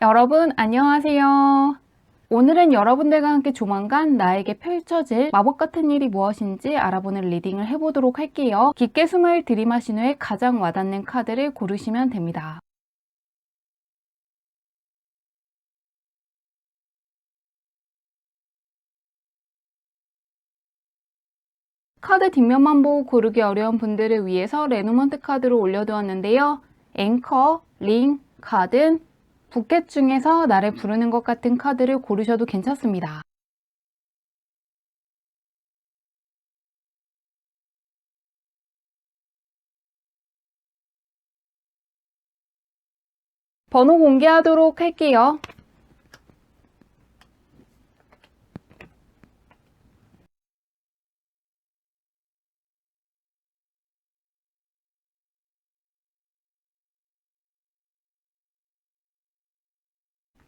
여러분 안녕하세요. 오늘은 여러분들과 함께 조만간 나에게 펼쳐질 마법 같은 일이 무엇인지 알아보는 리딩을 해보도록 할게요. 깊게 숨을 들이마신 후에 가장 와닿는 카드를 고르시면 됩니다. 카드 뒷면만 보고 고르기 어려운 분들을 위해서 레노먼트 카드로 올려두었는데요. 앵커, 링, 가든, 부켓 중에서 나를 부르는 것 같은 카드를 고르셔도 괜찮습니다. 번호 공개하도록 할게요.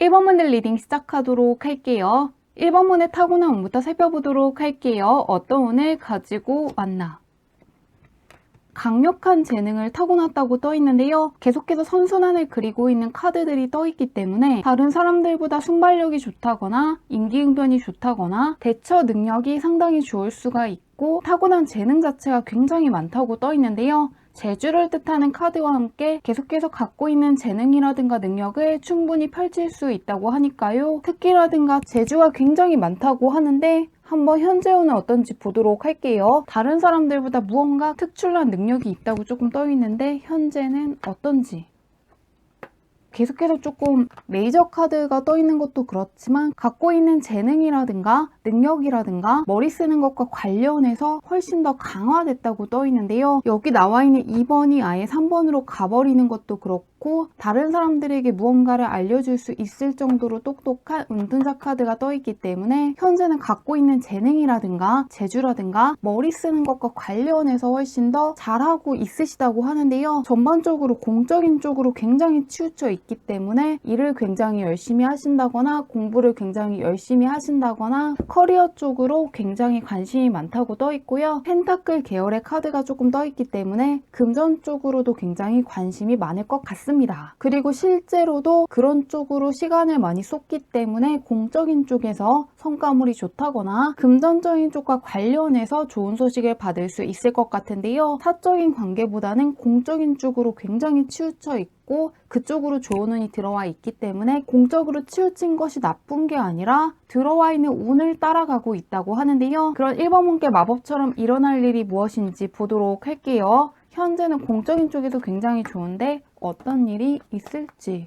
(1번) 문들 리딩 시작하도록 할게요. 1번 문의 타고난 운부터 살펴보도록 할게요. 어떤 운을 가지고 왔나? 강력한 재능을 타고났다고 떠있는데요. 계속해서 선순환을 그리고 있는 카드들이 떠있기 때문에 다른 사람들보다 순발력이 좋다거나 임기응변이 좋다거나 대처 능력이 상당히 좋을 수가 있고 타고난 재능 자체가 굉장히 많다고 떠있는데요. 재주를 뜻하는 카드와 함께 계속해서 갖고 있는 재능이라든가 능력을 충분히 펼칠 수 있다고 하니까요. 특기라든가 재주가 굉장히 많다고 하는데 한번 현재 운은 어떤지 보도록 할게요. 다른 사람들보다 무언가 특출난 능력이 있다고 조금 떠있는데 현재는 어떤지. 계속해서 조금 메이저 카드가 떠있는 것도 그렇지만 갖고 있는 재능이라든가 능력이라든가 머리 쓰는 것과 관련해서 훨씬 더 강화됐다고 떠있는데요. 여기 나와 있는 2번이 아예 3번으로 가버리는 것도 그렇고 다른 사람들에게 무언가를 알려줄 수 있을 정도로 똑똑한 운둔자 카드가 떠있기 때문에 현재는 갖고 있는 재능이라든가 재주라든가 머리 쓰는 것과 관련해서 훨씬 더 잘하고 있으시다고 하는데요. 전반적으로 공적인 쪽으로 굉장히 치우쳐 있기 때문에 일을 굉장히 열심히 하신다거나 공부를 굉장히 열심히 하신다거나 커리어 쪽으로 굉장히 관심이 많다고 떠있고요. 펜타클 계열의 카드가 조금 떠있기 때문에 금전 쪽으로도 굉장히 관심이 많을 것 같습니다. 그리고 실제로도 그런 쪽으로 시간을 많이 쏟기 때문에 공적인 쪽에서 성과물이 좋다거나 금전적인 쪽과 관련해서 좋은 소식을 받을 수 있을 것 같은데요. 사적인 관계보다는 공적인 쪽으로 굉장히 치우쳐 있고 그쪽으로 좋은 운이 들어와 있기 때문에 공적으로 치우친 것이 나쁜 게 아니라 들어와 있는 운을 따라가고 있다고 하는데요. 그런 1번 문께 마법처럼 일어날 일이 무엇인지 보도록 할게요. 현재는 공적인 쪽에도 굉장히 좋은데 어떤 일이 있을지.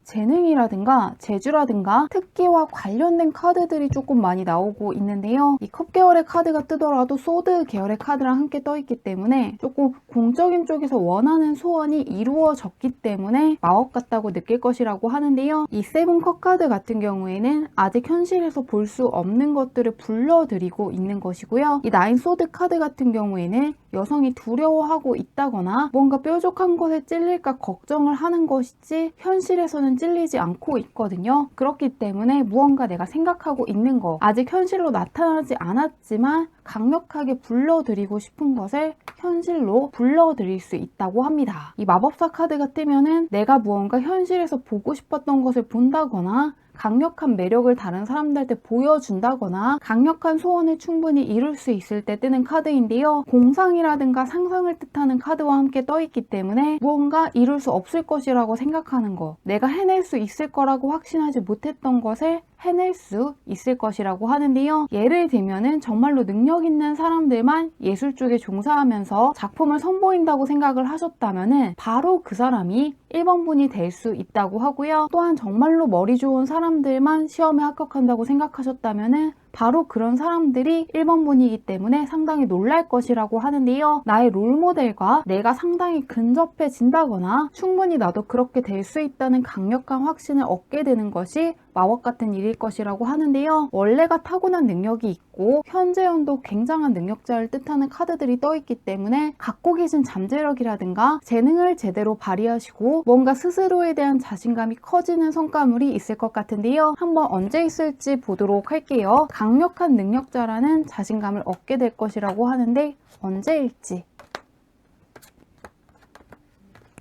재능이라든가 재주라든가 특기와 관련된 카드들이 조금 많이 나오고 있는데요. 이 컵 계열의 카드가 뜨더라도 소드 계열의 카드랑 함께 떠있기 때문에 조금 공적인 쪽에서 원하는 소원이 이루어졌기 때문에 마법 같다고 느낄 것이라고 하는데요. 이 세븐 컵 카드 같은 경우에는 아직 현실에서 볼 수 없는 것들을 불러들이고 있는 것이고요. 이 나인 소드 카드 같은 경우에는 여성이 두려워하고 있다거나 뭔가 뾰족한 것에 찔릴까 걱정을 하는 것이지 현실에서는 찔리지 않고 있거든요. 그렇기 때문에 무언가 내가 생각하고 있는 거 아직 현실로 나타나지 않았지만 강력하게 불러들이고 싶은 것을 현실로 불러들일 수 있다고 합니다. 이 마법사 카드가 뜨면은 내가 무언가 현실에서 보고 싶었던 것을 본다거나 강력한 매력을 다른 사람들한테 보여준다거나 강력한 소원을 충분히 이룰 수 있을 때 뜨는 카드인데요. 공상이라든가 상상을 뜻하는 카드와 함께 떠있기 때문에 무언가 이룰 수 없을 것이라고 생각하는 거, 내가 해낼 수 있을 거라고 확신하지 못했던 것을 해낼 수 있을 것이라고 하는데요. 예를 들면은 정말로 능력 있는 사람들만 예술 쪽에 종사하면서 작품을 선보인다고 생각을 하셨다면은 바로 그 사람이 1번 분이 될 수 있다고 하고요. 또한 정말로 머리 좋은 사람들만 시험에 합격한다고 생각하셨다면은 바로 그런 사람들이 1번 분이기 때문에 상당히 놀랄 것이라고 하는데요. 나의 롤모델과 내가 상당히 근접해진다거나 충분히 나도 그렇게 될 수 있다는 강력한 확신을 얻게 되는 것이 마법 같은 일일 것이라고 하는데요. 원래가 타고난 능력이 있고 현재 운도 굉장한 능력자를 뜻하는 카드들이 떠있기 때문에 갖고 계신 잠재력이라든가 재능을 제대로 발휘하시고 뭔가 스스로에 대한 자신감이 커지는 성과물이 있을 것 같은데요. 한번 언제 있을지 보도록 할게요. 강력한 능력자라는 자신감을 얻게 될 것이라고 하는데 언제일지.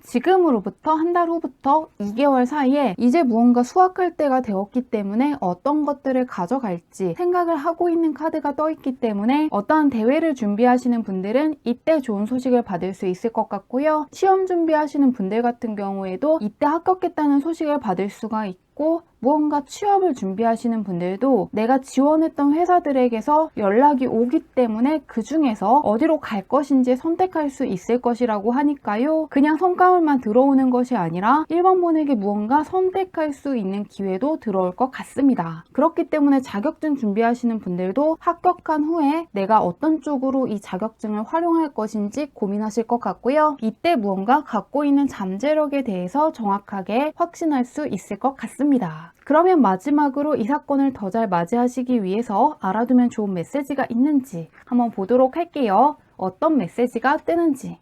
지금으로부터 한 달 후부터 2개월 사이에 이제 무언가 수확할 때가 되었기 때문에 어떤 것들을 가져갈지 생각을 하고 있는 카드가 떠 있기 때문에 어떠한 대회를 준비하시는 분들은 이때 좋은 소식을 받을 수 있을 것 같고요. 시험 준비하시는 분들 같은 경우에도 이때 합격했다는 소식을 받을 수가 있고, 무언가 취업을 준비하시는 분들도 내가 지원했던 회사들에게서 연락이 오기 때문에 그 중에서 어디로 갈 것인지 선택할 수 있을 것이라고 하니까요. 그냥 성과물만 들어오는 것이 아니라 1번분에게 무언가 선택할 수 있는 기회도 들어올 것 같습니다. 그렇기 때문에 자격증 준비하시는 분들도 합격한 후에 내가 어떤 쪽으로 이 자격증을 활용할 것인지 고민하실 것 같고요. 이때 무언가 갖고 있는 잠재력에 대해서 정확하게 확신할 수 있을 것 같습니다. 그러면 마지막으로 이 사건을 더 잘 맞이하시기 위해서 알아두면 좋은 메시지가 있는지 한번 보도록 할게요. 어떤 메시지가 뜨는지.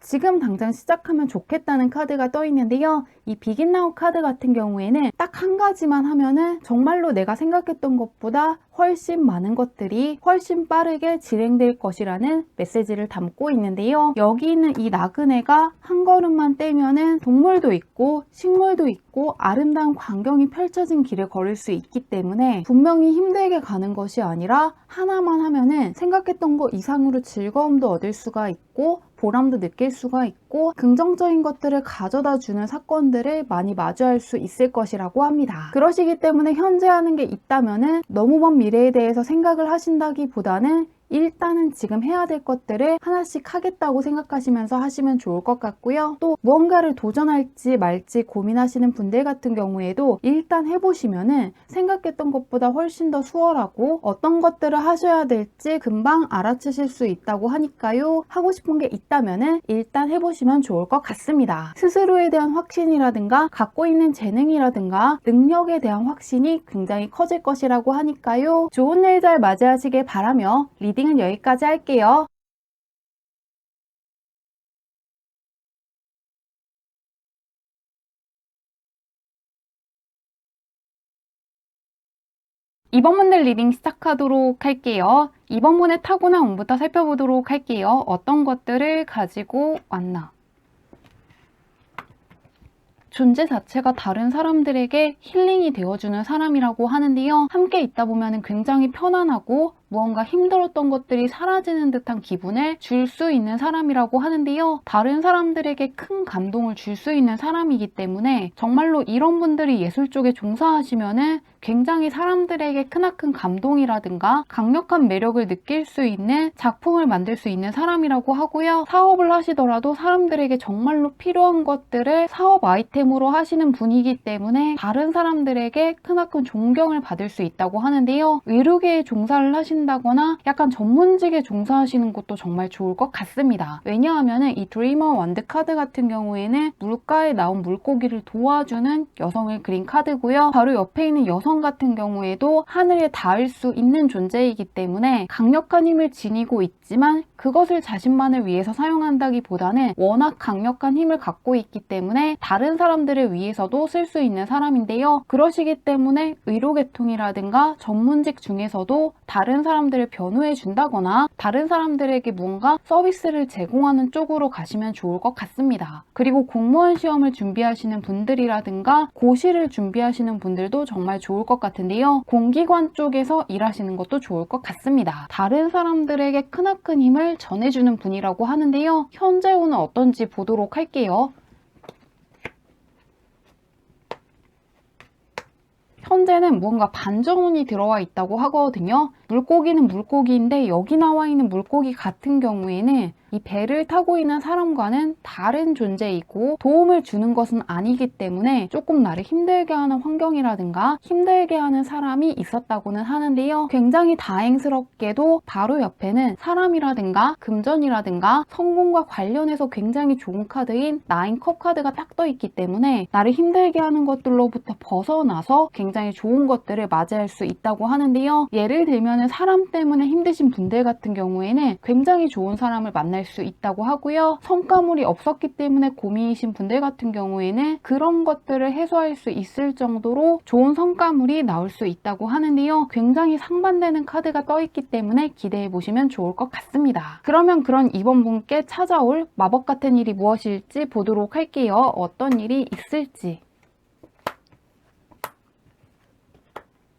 지금 당장 시작하면 좋겠다는 카드가 떠 있는데요. 이 비긴 나우 카드 같은 경우에는 딱 한 가지만 하면은 정말로 내가 생각했던 것보다 훨씬 많은 것들이 훨씬 빠르게 진행될 것이라는 메시지를 담고 있는데요. 여기 있는 이 나그네가 한 걸음만 떼면은 동물도 있고 식물도 있고 아름다운 광경이 펼쳐진 길을 걸을 수 있기 때문에 분명히 힘들게 가는 것이 아니라 하나만 하면은 생각했던 것 이상으로 즐거움도 얻을 수가 있고 보람도 느낄 수가 있고 긍정적인 것들을 가져다 주는 사건들을 많이 마주할 수 있을 것이라고 합니다. 그러시기 때문에 현재 하는 게 있다면은 너무 먼 미래에 대해서 생각을 하신다기보다는 일단은 지금 해야 될 것들을 하나씩 하겠다고 생각하시면서 하시면 좋을 것 같고요. 또 무언가를 도전할지 말지 고민하시는 분들 같은 경우에도 일단 해보시면은 생각했던 것보다 훨씬 더 수월하고 어떤 것들을 하셔야 될지 금방 알아채실 수 있다고 하니까요. 하고 싶은 게 있다면은 일단 해보시면 좋을 것 같습니다. 스스로에 대한 확신이라든가 갖고 있는 재능이라든가 능력에 대한 확신이 굉장히 커질 것이라고 하니까요. 좋은 일 잘 맞이하시길 바라며 리딩은 여기까지 할게요. 이번 문들 리딩 시작하도록 할게요. 이번 문의 타고난 운부터 살펴보도록 할게요. 어떤 것들을 가지고 왔나? 존재 자체가 다른 사람들에게 힐링이 되어주는 사람이라고 하는데요. 함께 있다 보면 굉장히 편안하고 무언가 힘들었던 것들이 사라지는 듯한 기분을 줄 수 있는 사람이라고 하는데요. 다른 사람들에게 큰 감동을 줄 수 있는 사람이기 때문에 정말로 이런 분들이 예술 쪽에 종사하시면은 굉장히 사람들에게 크나큰 감동이라든가 강력한 매력을 느낄 수 있는 작품을 만들 수 있는 사람이라고 하고요. 사업을 하시더라도 사람들에게 정말로 필요한 것들을 사업 아이템으로 하시는 분이기 때문에 다른 사람들에게 크나큰 존경을 받을 수 있다고 하는데요. 의료계에 종사를 하신다거나 약간 전문직에 종사하시는 것도 정말 좋을 것 같습니다. 왜냐하면 이 드리머 완드 카드 같은 경우에는 물가에 나온 물고기를 도와주는 여성을 그린 카드고요. 바로 옆에 있는 여성 같은 경우에도 하늘에 닿을 수 있는 존재이기 때문에 강력한 힘을 지니고 있지만 그것을 자신만을 위해서 사용한다기보다는 워낙 강력한 힘을 갖고 있기 때문에 다른 사람들을 위해서도 쓸 수 있는 사람인데요. 그러시기 때문에 의료계통이라든가 전문직 중에서도 다른 사람들을 변호해 준다거나 다른 사람들에게 뭔가 서비스를 제공하는 쪽으로 가시면 좋을 것 같습니다. 그리고 공무원 시험을 준비하시는 분들이라든가 고시를 준비하시는 분들도 정말 좋을 것 같은데요. 공기관 쪽에서 일하시는 것도 좋을 것 같습니다. 다른 사람들에게 크나큰 힘을 전해주는 분이라고 하는데요. 현재 운은 어떤지 보도록 할게요. 현재는 무언가 반전운이 들어와 있다고 하거든요. 물고기는 물고기인데 여기 나와 있는 물고기 같은 경우에는 이 배를 타고 있는 사람과는 다른 존재이고 도움을 주는 것은 아니기 때문에 조금 나를 힘들게 하는 환경이라든가 힘들게 하는 사람이 있었다고는 하는데요. 굉장히 다행스럽게도 바로 옆에는 사람이라든가 금전이라든가 성공과 관련해서 굉장히 좋은 카드인 9컵 카드가 딱 떠 있기 때문에 나를 힘들게 하는 것들로부터 벗어나서 굉장히 좋은 것들을 맞이할 수 있다고 하는데요. 예를 들면 사람 때문에 힘드신 분들 같은 경우에는 굉장히 좋은 사람을 만날 만날 수 있다고 하고요. 성과물이 없었기 때문에 고민이신 분들 같은 경우에는 그런 것들을 해소할 수 있을 정도로 좋은 성과물이 나올 수 있다고 하는데요. 굉장히 상반되는 카드가 떠있기 때문에 기대해 보시면 좋을 것 같습니다. 그러면 그런 이번 분께 찾아올 마법 같은 일이 무엇일지 보도록 할게요. 어떤 일이 있을지.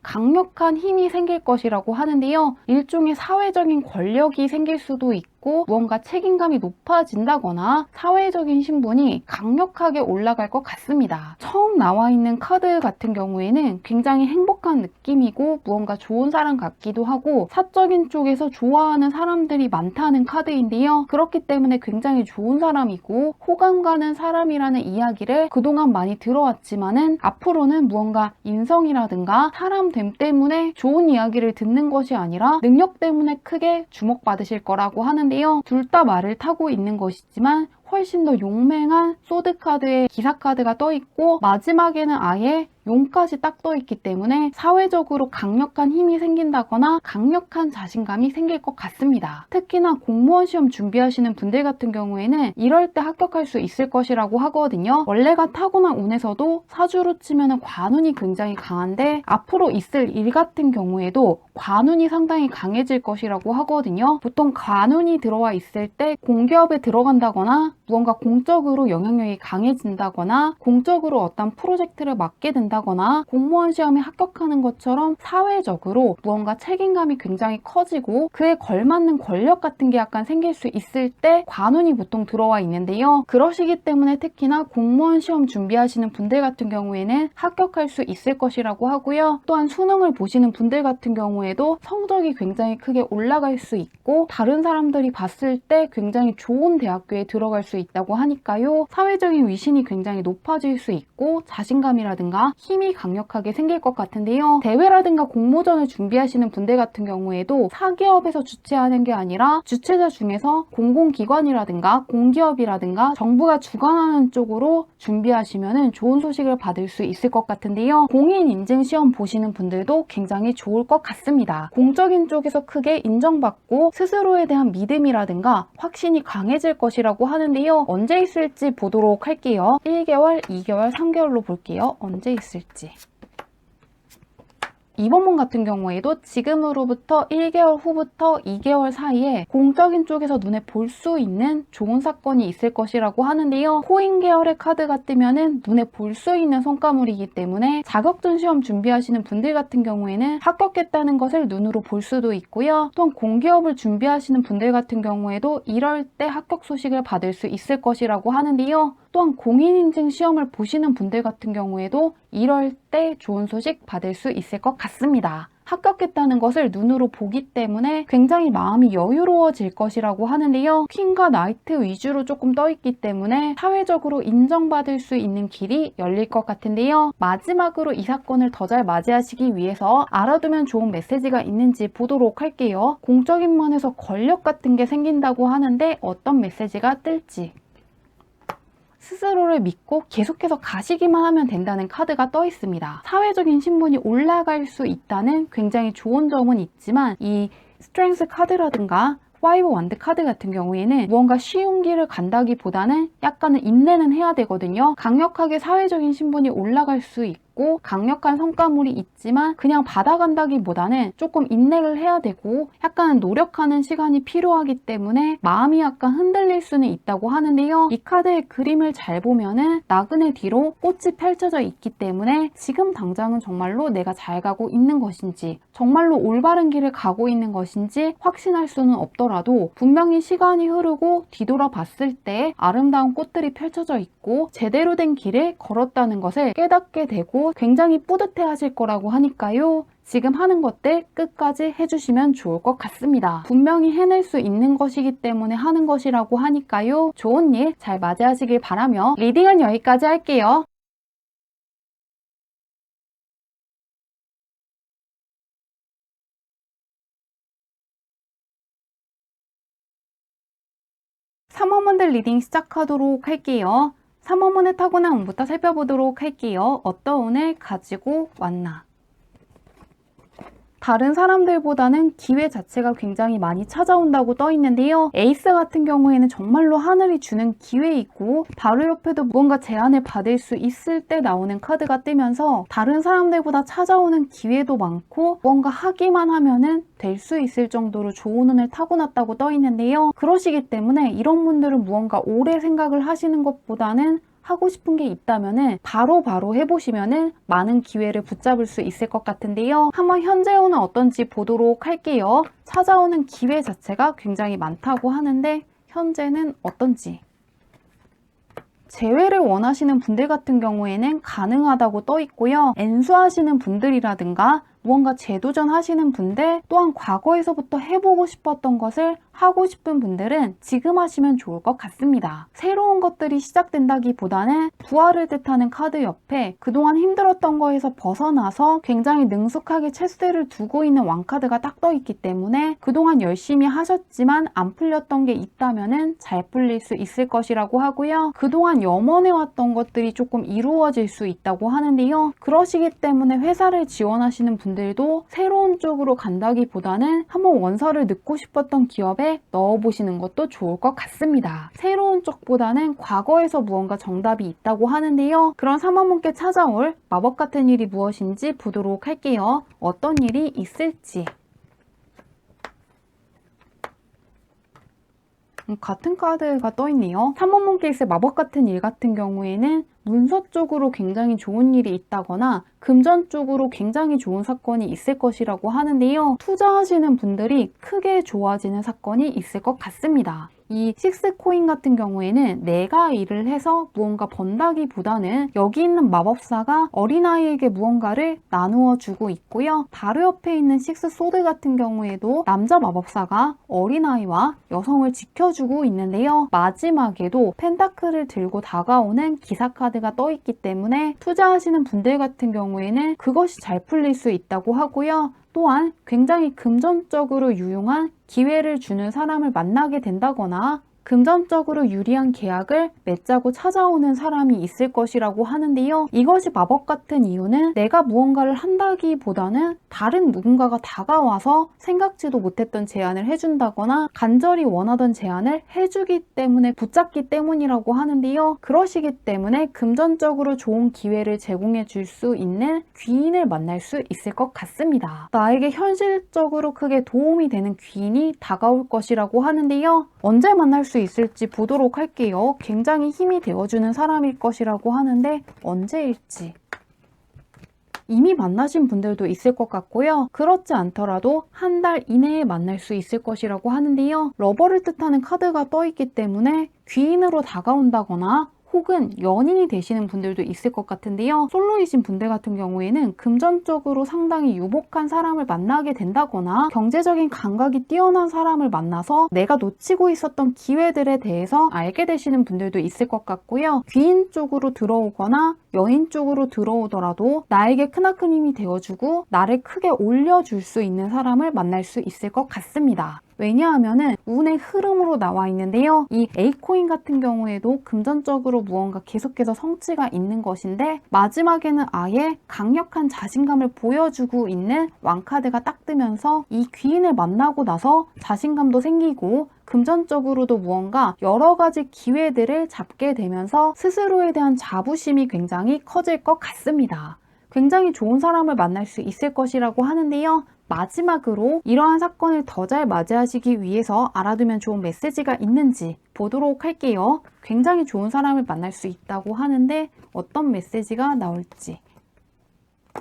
강력한 힘이 생길 것이라고 하는데요. 일종의 사회적인 권력이 생길 수도 있고 무언가 책임감이 높아진다거나 사회적인 신분이 강력하게 올라갈 것 같습니다. 처음 나와 있는 카드 같은 경우에는 굉장히 행복한 느낌이고 무언가 좋은 사람 같기도 하고 사적인 쪽에서 좋아하는 사람들이 많다는 카드인데요. 그렇기 때문에 굉장히 좋은 사람이고 호감 가는 사람이라는 이야기를 그동안 많이 들어왔지만은 앞으로는 무언가 인성이라든가 사람됨 때문에 좋은 이야기를 듣는 것이 아니라 능력 때문에 크게 주목받으실 거라고 하는데요. 둘 다 말을 타고 있는 것이지만 훨씬 더 용맹한 소드 카드의 기사 카드가 떠있고 마지막에는 아예 용까지 딱 떠있기 때문에 사회적으로 강력한 힘이 생긴다거나 강력한 자신감이 생길 것 같습니다. 특히나 공무원 시험 준비하시는 분들 같은 경우에는 이럴 때 합격할 수 있을 것이라고 하거든요. 원래가 타고난 운에서도 사주로 치면 관운이 굉장히 강한데 앞으로 있을 일 같은 경우에도 관운이 상당히 강해질 것이라고 하거든요. 보통 관운이 들어와 있을 때 공기업에 들어간다거나 무언가 공적으로 영향력이 강해진다거나 공적으로 어떤 프로젝트를 맡게 된다거나 공무원 시험에 합격하는 것처럼 사회적으로 무언가 책임감이 굉장히 커지고 그에 걸맞는 권력 같은 게 약간 생길 수 있을 때 관운이 보통 들어와 있는데요. 그러시기 때문에 특히나 공무원 시험 준비하시는 분들 같은 경우에는 합격할 수 있을 것이라고 하고요. 또한 수능을 보시는 분들 같은 경우에도 성적이 굉장히 크게 올라갈 수 있고 다른 사람들이 봤을 때 굉장히 좋은 대학교에 들어갈 수 있다고 하니까요. 사회적인 위신이 굉장히 높아질 수 있고 자신감이라든가 힘이 강력하게 생길 것 같은데요. 대회라든가 공모전을 준비하시는 분들 같은 경우에도 사기업에서 주최하는 게 아니라 주최자 중에서 공공기관이라든가 공기업이라든가 정부가 주관하는 쪽으로 준비하시면 좋은 소식을 받을 수 있을 것 같은데요. 공인인증시험 보시는 분들도 굉장히 좋을 것 같습니다. 공적인 쪽에서 크게 인정받고 스스로에 대한 믿음이라든가 확신이 강해질 것이라고 하는데요. 언제 있을지 보도록 할게요. 1개월, 2개월, 3개월로 볼게요. 언제 있을지. 이번 분 같은 경우에도 지금으로부터 1개월 후부터 2개월 사이에 공적인 쪽에서 눈에 볼 수 있는 좋은 사건이 있을 것이라고 하는데요. 코인 계열의 카드가 뜨면은 눈에 볼 수 있는 성과물이기 때문에 자격증 시험 준비하시는 분들 같은 경우에는 합격했다는 것을 눈으로 볼 수도 있고요. 또한 공기업을 준비하시는 분들 같은 경우에도 이럴 때 합격 소식을 받을 수 있을 것이라고 하는데요. 또한 공인인증 시험을 보시는 분들 같은 경우에도 이럴 때 좋은 소식 받을 수 있을 것 같습니다. 합격했다는 것을 눈으로 보기 때문에 굉장히 마음이 여유로워질 것이라고 하는데요. 퀸과 나이트 위주로 조금 떠있기 때문에 사회적으로 인정받을 수 있는 길이 열릴 것 같은데요. 마지막으로 이 사건을 더 잘 맞이하시기 위해서 알아두면 좋은 메시지가 있는지 보도록 할게요. 공적인 면에서 권력 같은 게 생긴다고 하는데 어떤 메시지가 뜰지. 스스로를 믿고 계속해서 가시기만 하면 된다는 카드가 떠 있습니다. 사회적인 신분이 올라갈 수 있다는 굉장히 좋은 점은 있지만 이 스트렝스 카드라든가 5 원드 카드 같은 경우에는 무언가 쉬운 길을 간다기보다는 약간은 인내는 해야 되거든요. 강력하게 사회적인 신분이 올라갈 수 있고 강력한 성과물이 있지만 그냥 받아간다기보다는 조금 인내를 해야 되고 약간은 노력하는 시간이 필요하기 때문에 마음이 약간 흔들릴 수는 있다고 하는데요. 이 카드의 그림을 잘 보면은 나그네 뒤로 꽃이 펼쳐져 있기 때문에 지금 당장은 정말로 내가 잘 가고 있는 것인지 정말로 올바른 길을 가고 있는 것인지 확신할 수는 없더라도 분명히 시간이 흐르고 뒤돌아봤을 때 아름다운 꽃들이 펼쳐져 있고 제대로 된 길을 걸었다는 것을 깨닫게 되고 굉장히 뿌듯해 하실 거라고 하니까요. 지금 하는 것들 끝까지 해주시면 좋을 것 같습니다. 분명히 해낼 수 있는 것이기 때문에 하는 것이라고 하니까요. 좋은 일 잘 맞이하시길 바라며 리딩은 여기까지 할게요. 삼어문들 리딩 시작하도록 할게요. 삼어문의 타고난 운부터 살펴보도록 할게요. 어떤 운을 가지고 왔나. 다른 사람들보다는 기회 자체가 굉장히 많이 찾아온다고 떠 있는데요. 에이스 같은 경우에는 정말로 하늘이 주는 기회이고 바로 옆에도 무언가 제안을 받을 수 있을 때 나오는 카드가 뜨면서 다른 사람들보다 찾아오는 기회도 많고 뭔가 하기만 하면은 될 수 있을 정도로 좋은 운을 타고났다고 떠 있는데요. 그러시기 때문에 이런 분들은 무언가 오래 생각을 하시는 것보다는 하고 싶은 게 있다면은 바로 해보시면은 많은 기회를 붙잡을 수 있을 것 같은데요. 한번 현재 운은 어떤지 보도록 할게요. 찾아오는 기회 자체가 굉장히 많다고 하는데 현재는 어떤지. 재회를 원하시는 분들 같은 경우에는 가능하다고 떠 있고요. N수하시는 분들이라든가 무언가 재도전 하시는 분들, 또한 과거에서부터 해보고 싶었던 것을 하고 싶은 분들은 지금 하시면 좋을 것 같습니다. 새로운 것들이 시작된다기보다는 부활을 뜻하는 카드 옆에 그동안 힘들었던 거에서 벗어나서 굉장히 능숙하게 채쇠를 두고 있는 왕카드가 딱 떠 있기 때문에 그동안 열심히 하셨지만 안 풀렸던 게 있다면 잘 풀릴 수 있을 것이라고 하고요. 그동안 염원해왔던 것들이 조금 이루어질 수 있다고 하는데요. 그러시기 때문에 회사를 지원하시는 분들도 새로운 쪽으로 간다기보다는 한번 원서를 넣고 싶었던 기업에 넣어보시는 것도 좋을 것 같습니다. 새로운 쪽보다는 과거에서 무언가 정답이 있다고 하는데요. 그런 3번분께 찾아올 마법 같은 일이 무엇인지 보도록 할게요. 어떤 일이 있을지. 같은 카드가 떠 있네요. 3번분께 있을 마법 같은 일 같은 경우에는 문서 쪽으로 굉장히 좋은 일이 있다거나 금전 쪽으로 굉장히 좋은 사건이 있을 것이라고 하는데요. 투자하시는 분들이 크게 좋아지는 사건이 있을 것 같습니다. 이 식스코인 같은 경우에는 내가 일을 해서 무언가 번다기보다는 여기 있는 마법사가 어린아이에게 무언가를 나누어 주고 있고요. 바로 옆에 있는 식스소드 같은 경우에도 남자 마법사가 어린아이와 여성을 지켜주고 있는데요. 마지막에도 펜타클을 들고 다가오는 기사카드가 떠 있기 때문에 투자하시는 분들 같은 경우에는 그것이 잘 풀릴 수 있다고 하고요. 또한 굉장히 금전적으로 유용한 기회를 주는 사람을 만나게 된다거나 금전적으로 유리한 계약을 맺자고 찾아오는 사람이 있을 것이라고 하는데요. 이것이 마법 같은 이유는 내가 무언가를 한다기보다는 다른 누군가가 다가와서 생각지도 못했던 제안을 해준다거나 간절히 원하던 제안을 해주기 때문에 붙잡기 때문이라고 하는데요. 그러시기 때문에 금전적으로 좋은 기회를 제공해 줄 수 있는 귀인을 만날 수 있을 것 같습니다. 나에게 현실적으로 크게 도움이 되는 귀인이 다가올 것이라고 하는데요. 언제 만날 수 있을지 보도록 할게요. 굉장히 힘이 되어주는 사람일 것이라고 하는데 언제일지. 이미 만나신 분들도 있을 것 같고요. 그렇지 않더라도 한 달 이내에 만날 수 있을 것이라고 하는데요. 러버를 뜻하는 카드가 떠 있기 때문에 귀인으로 다가온다거나 혹은 연인이 되시는 분들도 있을 것 같은데요. 솔로이신 분들 같은 경우에는 금전적으로 상당히 유복한 사람을 만나게 된다거나 경제적인 감각이 뛰어난 사람을 만나서 내가 놓치고 있었던 기회들에 대해서 알게 되시는 분들도 있을 것 같고요. 귀인 쪽으로 들어오거나 연인 쪽으로 들어오더라도 나에게 크나큰 힘이 되어주고 나를 크게 올려줄 수 있는 사람을 만날 수 있을 것 같습니다. 왜냐하면은 운의 흐름으로 나와 있는데요. 이 A코인 같은 경우에도 금전적으로 무언가 계속해서 성취가 있는 것인데 마지막에는 아예 강력한 자신감을 보여주고 있는 왕카드가 딱 뜨면서 이 귀인을 만나고 나서 자신감도 생기고 금전적으로도 무언가 여러 가지 기회들을 잡게 되면서 스스로에 대한 자부심이 굉장히 커질 것 같습니다. 굉장히 좋은 사람을 만날 수 있을 것이라고 하는데요. 마지막으로 이러한 사건을 더 잘 맞이하시기 위해서 알아두면 좋은 메시지가 있는지 보도록 할게요. 굉장히 좋은 사람을 만날 수 있다고 하는데 어떤 메시지가 나올지.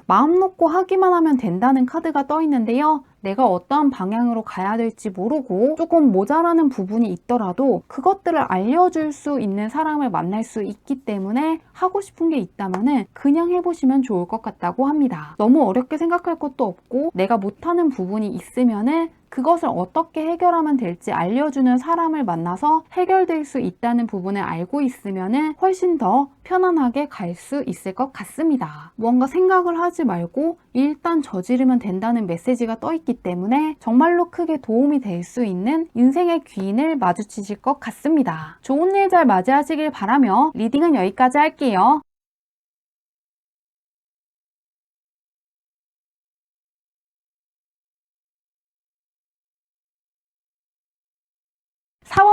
마음 놓고 하기만 하면 된다는 카드가 떠 있는데요. 내가 어떠한 방향으로 가야 될지 모르고 조금 모자라는 부분이 있더라도 그것들을 알려줄 수 있는 사람을 만날 수 있기 때문에 하고 싶은 게 있다면 그냥 해보시면 좋을 것 같다고 합니다. 너무 어렵게 생각할 것도 없고 내가 못하는 부분이 있으면 그것을 어떻게 해결하면 될지 알려주는 사람을 만나서 해결될 수 있다는 부분을 알고 있으면 훨씬 더 편안하게 갈 수 있을 것 같습니다. 무언가 생각을 하지 말고 일단 저지르면 된다는 메시지가 떠 있기 때문에 정말로 크게 도움이 될 수 있는 인생의 귀인을 마주치실 것 같습니다. 좋은 일 잘 맞이하시길 바라며 리딩은 여기까지 할게요.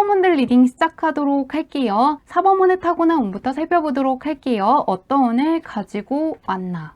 4번분들 리딩 시작하도록 할게요. 4번문에 타고난 운부터 살펴보도록 할게요. 어떤 운을 가지고 왔나?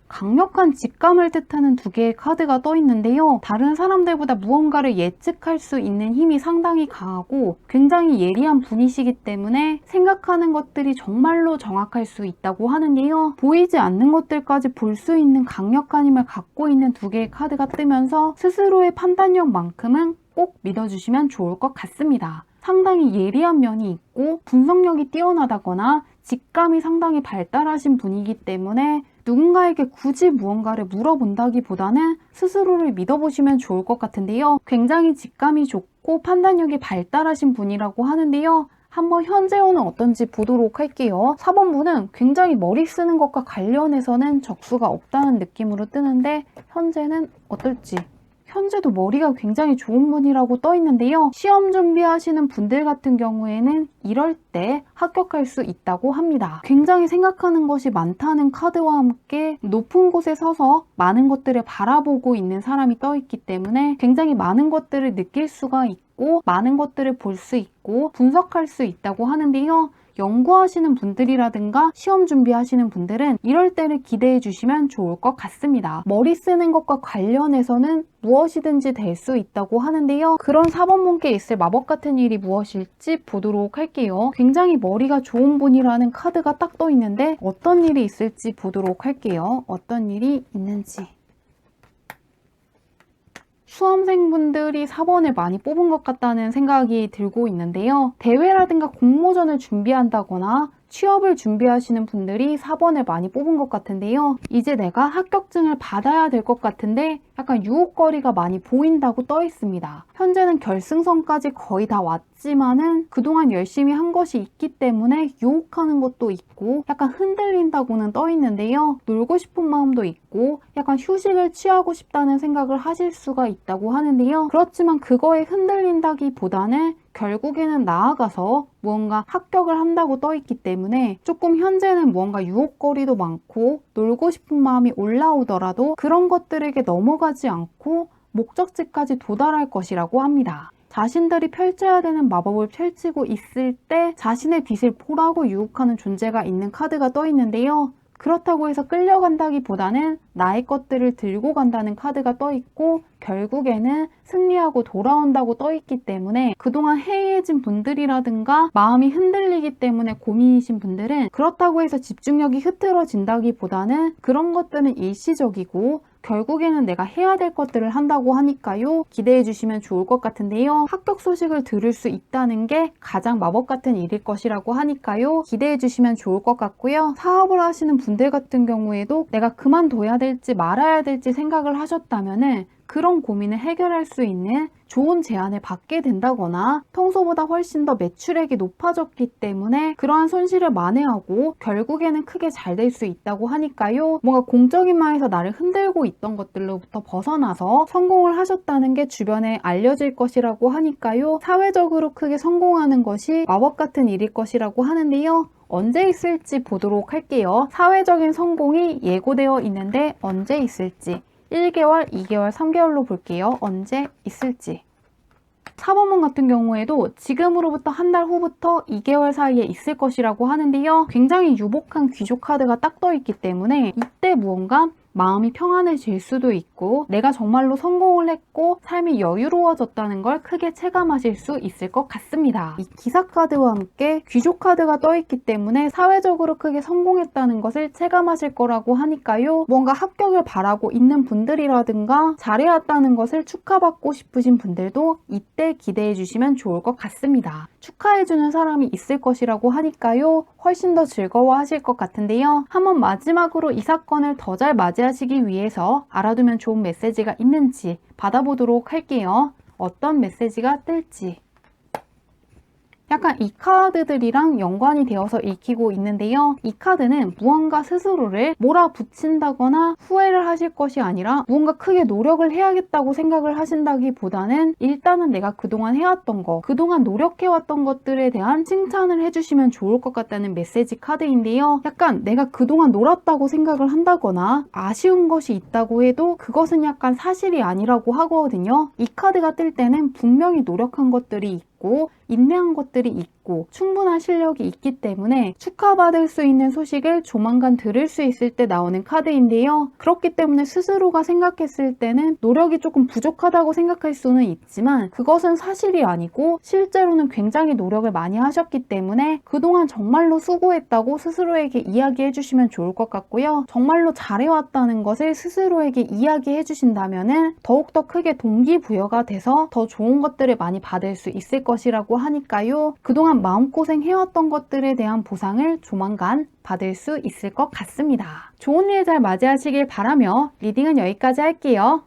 강력한 직감을 뜻하는 두 개의 카드가 떠 있는데요. 다른 사람들보다 무언가를 예측할 수 있는 힘이 상당히 강하고 굉장히 예리한 분이시기 때문에 생각하는 것들이 정말로 정확할 수 있다고 하는데요. 보이지 않는 것들까지 볼 수 있는 강력한 힘을 갖고 있는 두 개의 카드가 뜨면서 스스로의 판단력만큼은 꼭 믿어주시면 좋을 것 같습니다. 상당히 예리한 면이 있고 분석력이 뛰어나다거나 직감이 상당히 발달하신 분이기 때문에 누군가에게 굳이 무언가를 물어본다기보다는 스스로를 믿어보시면 좋을 것 같은데요. 굉장히 직감이 좋고 판단력이 발달하신 분이라고 하는데요. 한번 현재 운은 어떤지 보도록 할게요. 4번분은 굉장히 머리 쓰는 것과 관련해서는 적수가 없다는 느낌으로 뜨는데 현재는 어떨지. 현재도 머리가 굉장히 좋은 분이라고 떠 있는데요. 시험 준비하시는 분들 같은 경우에는 이럴 때 합격할 수 있다고 합니다. 굉장히 생각하는 것이 많다는 카드와 함께 높은 곳에 서서 많은 것들을 바라보고 있는 사람이 떠 있기 때문에 굉장히 많은 것들을 느낄 수가 있고 많은 것들을 볼 수 있고 분석할 수 있다고 하는데요. 연구하시는 분들이라든가 시험 준비하시는 분들은 이럴 때를 기대해 주시면 좋을 것 같습니다. 머리 쓰는 것과 관련해서는 무엇이든지 될 수 있다고 하는데요. 그런 4번분께 있을 마법 같은 일이 무엇일지 보도록 할게요. 굉장히 머리가 좋은 분이라는 카드가 딱 떠 있는데 어떤 일이 있을지 보도록 할게요. 어떤 일이 있는지. 수험생분들이 4번을 많이 뽑은 것 같다는 생각이 들고 있는데요. 대회라든가 공모전을 준비한다거나 취업을 준비하시는 분들이 4번을 많이 뽑은 것 같은데요. 이제 내가 합격증을 받아야 될 것 같은데 약간 유혹거리가 많이 보인다고 떠 있습니다. 현재는 결승선까지 거의 다 왔지만은 그동안 열심히 한 것이 있기 때문에 유혹하는 것도 있고 약간 흔들린다고는 떠 있는데요. 놀고 싶은 마음도 있고 약간 휴식을 취하고 싶다는 생각을 하실 수가 있다고 하는데요. 그렇지만 그거에 흔들린다기보다는 결국에는 나아가서 무언가 합격을 한다고 떠 있기 때문에 조금 현재는 무언가 유혹거리도 많고 놀고 싶은 마음이 올라오더라도 그런 것들에게 넘어가지 않고 목적지까지 도달할 것이라고 합니다. 자신들이 펼쳐야 되는 마법을 펼치고 있을 때 자신의 빛을 보라고 유혹하는 존재가 있는 카드가 떠 있는데요. 그렇다고 해서 끌려간다기보다는 나의 것들을 들고 간다는 카드가 떠 있고 결국에는 승리하고 돌아온다고 떠 있기 때문에 그동안 해이해진 분들이라든가 마음이 흔들리기 때문에 고민이신 분들은 그렇다고 해서 집중력이 흐트러진다기보다는 그런 것들은 일시적이고 결국에는 내가 해야 될 것들을 한다고 하니까요. 기대해 주시면 좋을 것 같은데요. 합격 소식을 들을 수 있다는 게 가장 마법 같은 일일 것이라고 하니까요. 기대해 주시면 좋을 것 같고요. 사업을 하시는 분들 같은 경우에도 내가 그만둬야 될지 말아야 될지 생각을 하셨다면은 그런 고민을 해결할 수 있는 좋은 제안을 받게 된다거나 평소보다 훨씬 더 매출액이 높아졌기 때문에 그러한 손실을 만회하고 결국에는 크게 잘 될 수 있다고 하니까요. 뭔가 공적인 마에서 나를 흔들고 있던 것들로부터 벗어나서 성공을 하셨다는 게 주변에 알려질 것이라고 하니까요. 사회적으로 크게 성공하는 것이 마법 같은 일일 것이라고 하는데요. 언제 있을지 보도록 할게요. 사회적인 성공이 예고되어 있는데 언제 있을지 1개월, 2개월, 3개월로 볼게요. 언제 있을지. 4번문 같은 경우에도 지금으로부터 한 달 후부터 2개월 사이에 있을 것이라고 하는데요. 굉장히 유복한 귀족 카드가 딱 떠 있기 때문에 이때 무언가 마음이 평안해질 수도 있고 내가 정말로 성공을 했고 삶이 여유로워졌다는 걸 크게 체감하실 수 있을 것 같습니다. 이 기사 카드와 함께 귀족 카드가 떠 있기 때문에 사회적으로 크게 성공했다는 것을 체감하실 거라고 하니까요. 뭔가 합격을 바라고 있는 분들이라든가 잘해왔다는 것을 축하받고 싶으신 분들도 이때 기대해 주시면 좋을 것 같습니다. 축하해주는 사람이 있을 것이라고 하니까요. 훨씬 더 즐거워하실 것 같은데요. 한번 마지막으로 이 사건을 더 잘 맞이하시기 위해서 알아두면 좋은 메시지가 있는지 받아보도록 할게요. 어떤 메시지가 뜰지. 약간 이 카드들이랑 연관이 되어서 읽히고 있는데요. 이 카드는 무언가 스스로를 몰아붙인다거나 후회를 하실 것이 아니라 무언가 크게 노력을 해야겠다고 생각을 하신다기보다는 일단은 내가 그동안 해왔던 거, 그동안 노력해왔던 것들에 대한 칭찬을 해주시면 좋을 것 같다는 메시지 카드인데요. 약간 내가 그동안 놀았다고 생각을 한다거나 아쉬운 것이 있다고 해도 그것은 약간 사실이 아니라고 하거든요. 이 카드가 뜰 때는 분명히 노력한 것들이 있고 있고 인내한 것들이 있고 충분한 실력이 있기 때문에 축하받을 수 있는 소식을 조만간 들을 수 있을 때 나오는 카드인데요. 그렇기 때문에 스스로가 생각했을 때는 노력이 조금 부족하다고 생각할 수는 있지만 그것은 사실이 아니고 실제로는 굉장히 노력을 많이 하셨기 때문에 그동안 정말로 수고했다고 스스로에게 이야기해 주시면 좋을 것 같고요. 정말로 잘해왔다는 것을 스스로에게 이야기해 주신다면 더욱더 크게 동기부여가 돼서 더 좋은 것들을 많이 받을 수 있을 것이라고 하니까요. 그동안 마음고생 해왔던 것들에 대한 보상을 조만간 받을 수 있을 것 같습니다. 좋은 일 잘 맞이하시길 바라며 리딩은 여기까지 할게요.